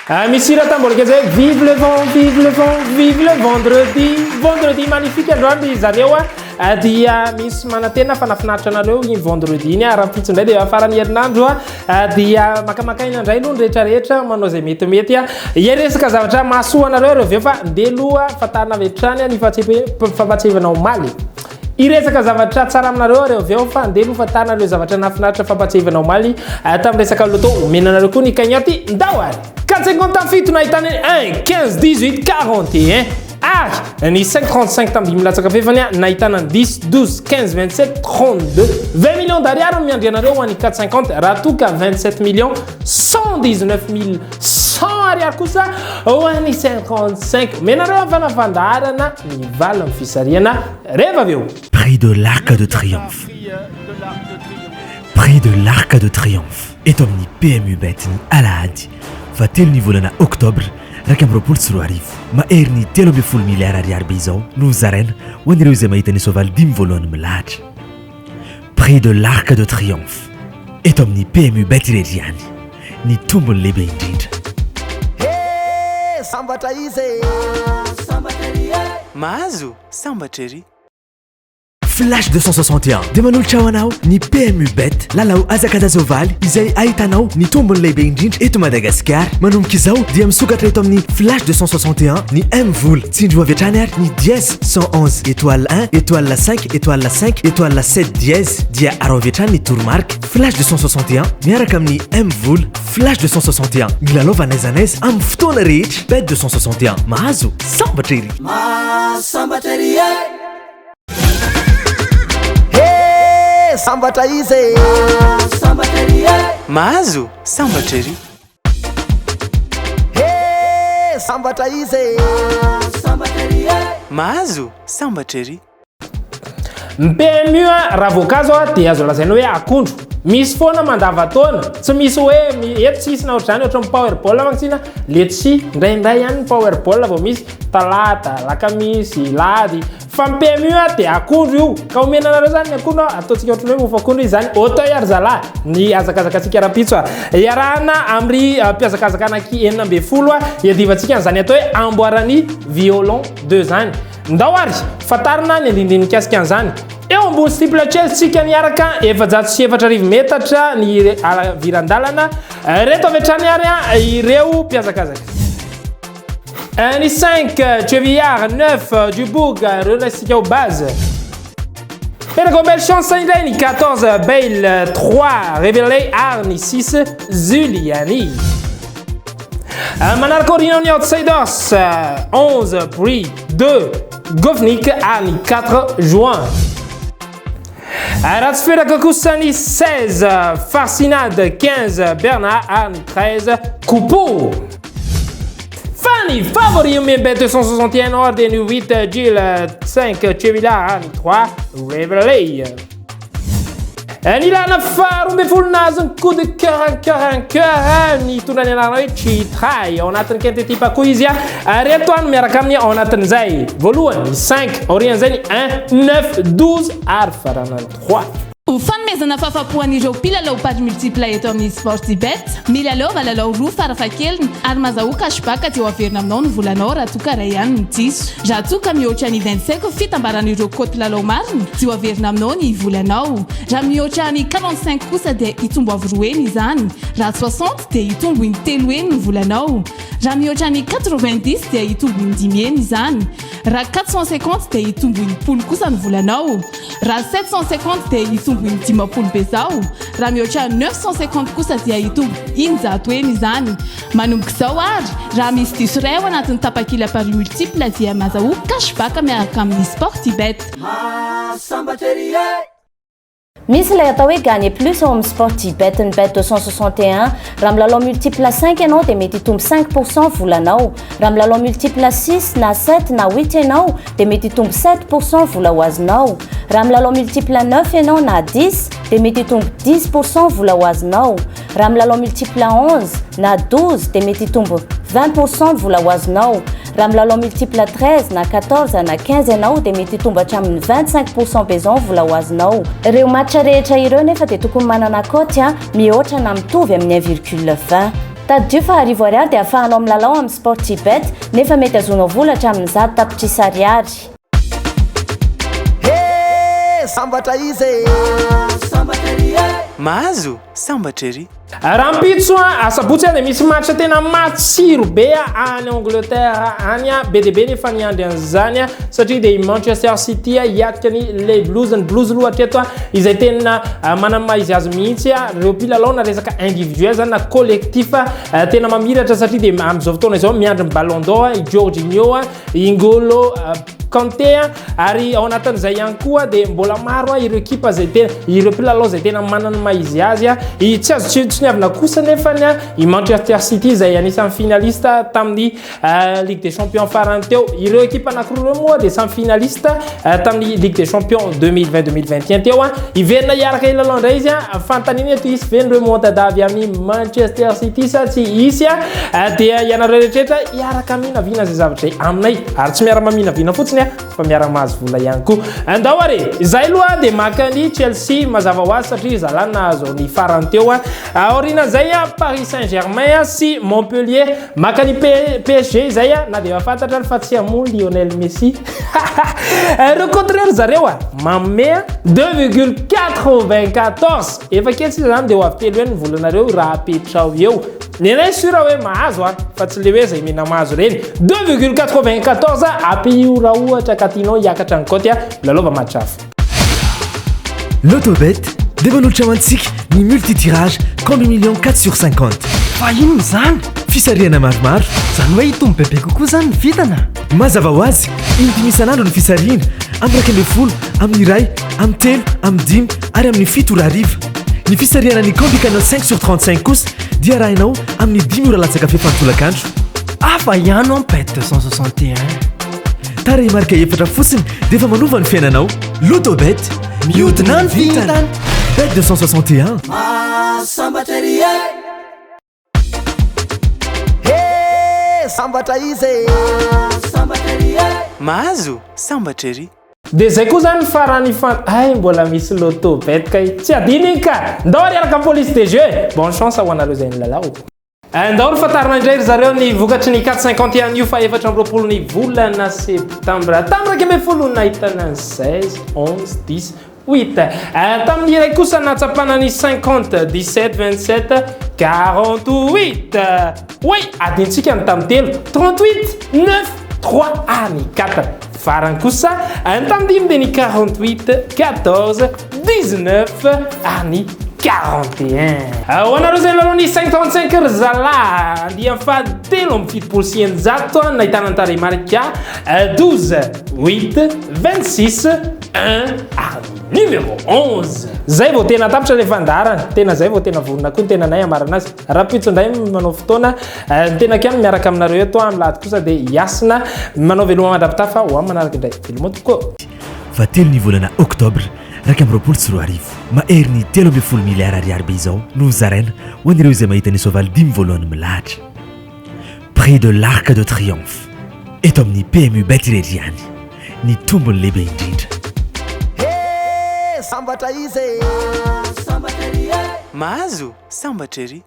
Misy raha tambolika zay vive le vent, vive le vent, vive le vendredi. Vendredi magnifique androany zareo dia misy manantena fanafinaritra anareo iny vendredi iny raha-pitso indray dia afarany herinandro dia makamakaina indray aloha rehetrarehetra manao zay metimety iresaka zavatra mahasoa anareo reo aveo fa ndeha aloha fatarina avy hatrany ny fampatsiavanao maly iresaka zavatra tsara aminareo reo aveo fa ndeha aloha fatarina reo zavatra nafinaritra fampatsiavanao maly tamin'ny resaka loto menanareo koa ny cagnotte ndao ary 450 fito nahitany 1 15 18 41 ni 535 tamin'ny milatsaka fefany nahitana 10 12 15 27 32 20 millions d'ariary miandrianareo ho an'ny 450 raha toka 27 millions 119 100 ariary kosa ho an'ny 55 menareo avanavandarana ny vala amin'ny fisariana reva aveo. Prix de l'Arc de Triomphe. Prix de l'Arc de Triomphe eto amin'ny PMU Bet ny alahady fa telo ny volana oktobra raika am'roapolo sy roa arivo mahery ny 30 miliara ariary be izao no zaraina ho an'ireo izay mahita ny soavaly 10 voalohany milahatra. Prix de l'Arc de Triomphe eto amin'ny PMU Bet irery ihany ny tombony lehibe indrindra. Sambatra izy mahazo sambatra ery. Flash 261 dia manolotra ho anao ny PMU Bet lalao azakadazovaly izay ahitanao ny tombony lehibe indrindra eto Madagasikara. Manomboka izao dia misokatra eto amin'ny Flash 261 ny M-Vol tsindro avy hatrany ary ny dièse 111 étoile 1 étoile 5 étoile 5 étoile 7 dièse dia aro avy hatrany ny tourmarque. Flash 261 miaraka amin'ny M-Vol Flash 261 milalova n'aiza n'aiza amin'ny fotoana rehetra. Bet 261 mahazo sambatra ery. Sambatra ery sambatra izy sambatra ery mahazo sambatra ery. Sambatra izy sambatra ery mahazo sambatra ery. PMU raha voankazo dia azo lazaina hoe akondro misy foana mandavataona tsy misy hoe eto tsisy na ohatr'izany ohatra ny powerball mantsina letsi indraindray ihany ny powerball vao misy talata lakamisy lady fa ny PMU dia akondro io ka omena anareo zany ny akondro ataontsika ohatrany hoe mofo akondro izy zany auto ary zala ny azakazakatsika rapitso iarahana amin'ny mpiazakazaka anaky 40 iadivantsika an'izany atao hoe amboarany violon 2 zany ndao ary fatarina ny andindininikasika an'izany eo ambony stiple Chelsea niaraka 707 metatra ny virandalana reto avy hatrany ary ireo mpiazakazaka ny 5 Chevillard 9 Dubourg Renasika au base Pergo belle chance indray ny 14 Bale 3 Révélé Arny 6 Zuliani manaraka orina ny outsiders 11 Prix 2 Govnik Arny 4 Juin Ratsferaka kosa ny 16 Farcinade 15 Bernard Arny 13 Coupeau Fanny favori bet 261 ordre 8 Gilles 5 Chevillard Arny 3 Révélé Nilana faharoambefolo nazy ny coup de cœur ny tondrany anarana hoe Chitray ao anatin'ny kentetypa koa izy reto any miaraka amin'ny ao anatin'izay voalohany 5 aorian'izay ny 1 9 12 ary faranany 3 Ho fanomezana fahafapoan'ireo mpilalao page multiple eto amin'ny Sportybet milalao lalao roa farafahakeliny ary mazahoa cashback eo averina aminao ny volanao raha toka ray ihany ny diso raha toka mihoatra ny 25 fitambaran'ireo koty lalao mariny eo averina aminao ny volanao raha mihoatra ny 45 kosa dia hitombo avy-roeny izany raha 60 dia hitombo ny 3 eny ny volanao raha mihoatra ny 90 dia hitombo ny 10 eny izany raha 450 dia hitombo ny 10 kosa ny volanao raha 750 dia hitombo ny 10 bezao raha mihoatra 950 kosa dia hitombo injato eny izany manomboka izao ary raha misy diso ray ao anatin'ny tapakila pari multiple dia mazahoa cashback miaraka amin'ny Sportybet sambatra ery Misy ilay atao hoe gagner plus ao amin'ny Sportybet ny bet 261 raha milalao multiple 5 ianao dia mety hitombo 5% volanao raha milalao multiple 6 na 7 na 8 ianao dia mety hitombo 7% vola ho azonao raha milalao multiple 9 ianao na 10 dia mety hitombo 10% vola ho azonao raha milalao multiple 11 na 12 dia mety hitombo 20% vola ho azonao raha milalao multiple 13 na 14 na 15 ianao dia mety hitombo hatramin'ny 25% bezao vola ho azonao ireo match rehetra ireo nefa dia tokony manana koty mihoatra na mitovy amin'ny 1,20 taddio fa arivo ariary dia ahafahanao milalao amin'ny sportibet nefa mety azonao volatra amin'ny 10 tapitrisa ariary. Sambatra izy sambatra ery mahazo sambatra ery. Raha mpitso asabotsy dia misy match tena matsiro be any Angleterre any be dia be nefa niandry an'izany satria dia Manchester City hiatrika le Blues loatra eto izay tena manamaha izy azy mihitsy ireo mpilalao na resaka individuel zany na collectif tena mamiratra satria dia amin'izao fotoana izao miandry ny Ballon d'Or i Jorginho N'Golo Kanté ary ao anatin'izay ihany koa dia mbola maro ireo ekipa zay tena ireo mpilalao zay tena manana maha izy azy tsy azo tsy niavina kosa nefa i Manchester City zay anisan'ny finaliste tamin'ny Ligue des Champions farany teo ireo ekipa anankiroa moa dia samy finaliste tamin'ny Ligue des Champions 2020-2021 teo iverina hiaraka ilalao indray izy fanontaniana eto isy ve ny remontada avy amin'ny Manchester City sa tsy isy dia ianareo rehetrarehetra hiaraka minavina zay zavatra aminay ary tsy miara maminavina fotsiny fa miara mahazo vola ihany koa andao are izay aloha dia maka ny Chelsea mazava ho azy satria zalany nahazo ny farany teo aorina zay Paris Saint-Germain sy Montpellier maka ny PSG zay na dia fantatra fa tsy amono Lionel Messi le contraire zareo mamea 2,94 efa kely sy zany dia ho avy telo hoe ny volanareo raha apetrao eo nenay sura hoe mahazo fa tsy le hoe zay mena mahazo reny 2,94 apio raha ohatra ka tianao hiakatra ny koty lalova matrafo. L'autobet dia manolotra mantsika ny multitirage combi million 4/50 fa inona zany fisariana maromaro zany hoe hitombo bebe kokoa zany ny vitana mazava ho azy indimy isan'andro ny fisariana amin'ny 20 amin'ny iray amin'ny telo amin'ny dimy ary amin'ny fito ora hariva ny fisariana ny combi canal 5/35 kosa dia rahinao amin'ny 10 ora latsaka fefantolakandro afa ihany en bet 261 tara marika efatra fotsiny dia efa manova ny fiainanao l'autobet mihodina ny vitana bet 261 sambatra ery sambatra izy sambatra ery mahazo sambatra ery. dia zay koa zany farany ay mbola misy l'autobet kay tsy adiny ka ndao ary araka police des jeux bonne chance ho anareo zay ny lalao ndao ry fatarina indray ry zareo ny vokatry ny 451 io fa efatra amby roapolo ny volana septambra tamin'ny 12 nahitana 16 11 10 8 tamin'ny iray kosa natsapana ny 50 17 27 48 oui adintsika ny tamin'ny telo 38 9 3 any 4 farany kosa tamin'ny dimy dia ny 48 14 19 any 41 ho anareo zay lalao ny 55 ry zala andiany fahatelo amin'ny fitopolo sy eninjato nahitana ny tarehimarika 12 8 26 1 ary numéro 11 zay vao tena tapitra rehefa andarana tena zay vao tena vorona koa ny tena nay amarana azy raha pitso indray manao fotoana tena kiany miaraka aminareo eto amin'ny lahady kosa dia hiasina manao veloma mandrapitafa ho amin'ny manaraka indray veloma tokoa fa telo ny volana octobre raika amin'ny roapolo sy roa arivo mahery ny 13 miliara ariary be izao no zaraina ho an'ireo izay mahita ny soavaly 10 voalohany milahatra près de l'arc de triomphe eto amin'ny PMU bet irery ihany ny tombony lehibe indrindra sambatra izy sambatra ery mahazo sambatra ery